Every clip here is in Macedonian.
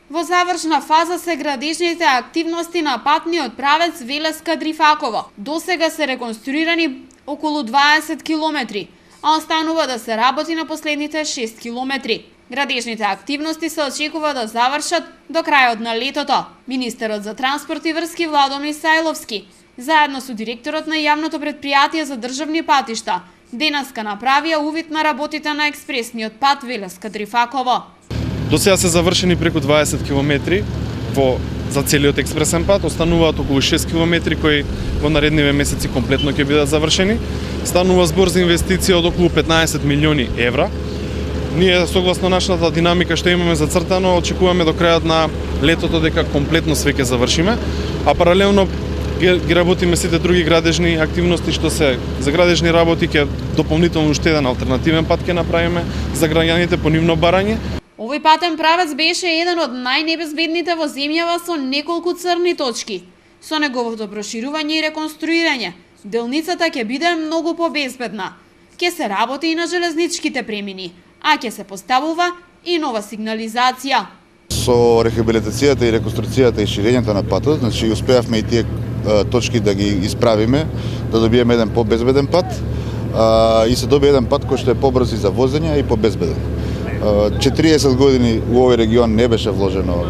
Во завршна фаза се градежните активности на патниот правец Велеска-Дрифаково. Досега се реконструирани околу 20 километри, а останува да се работи на последните 6 километри. Градежните активности се очекува да завршат до крајот на летото. Министерот за транспорт и врски Владо Мисајловски, заедно со директорот на јавното претпријатие за државни патишта, денеска направија увид на работите на експресниот пат Велеска-Дрифаково. До сега се завршени преку 20 км за целиот експресен пат, остануваат околу 6 км кои во наредниве месеци комплетно ќе бидат завршени. Станува збор за инвестиција од околу 15 милиони евра. Ние, согласно нашата динамика што имаме зацртано, очекуваме до крајот на летото дека комплетно све ќе завршиме, а паралелно ги работиме сите други градежни активности што се за градежни работи, ќе дополнително уште еден алтернативен пат ќе направиме за граѓаните по нивно барање. Овој патен правец беше еден од најнебезбедните во земјава со неколку црни точки. Со неговото проширување и реконструирање, делницата ќе биде многу побезбедна. Ќе се работи и на железничките премини, а ќе се поставува и нова сигнализација. Со рехабилитацијата и реконструкцијата и ширењето на патот, значи успеавме и тие точки да ги исправиме, да добиеме еден побезбеден пат и се доби еден пат кој што е побрз и за возење и побезбеден. 40 години у овој регион не беше вложено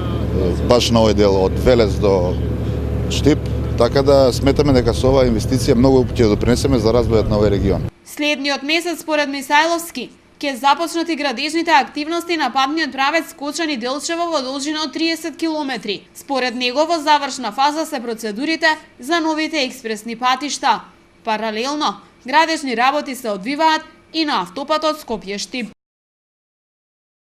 баш на овој дел од Велес до Штип, така да сметаме дека со оваа инвестиција многу ќе допринесеме за развојот на овој регион. Следниот месец, според Мисајловски, ќе започнат и градежните активности на патниот правец Кочани-Делчево во должина од 30 км. Според него во завршна фаза се процедурите за новите експресни патишта. Паралелно, градежни работи се одвиваат и на автопатот Скопје-Штип.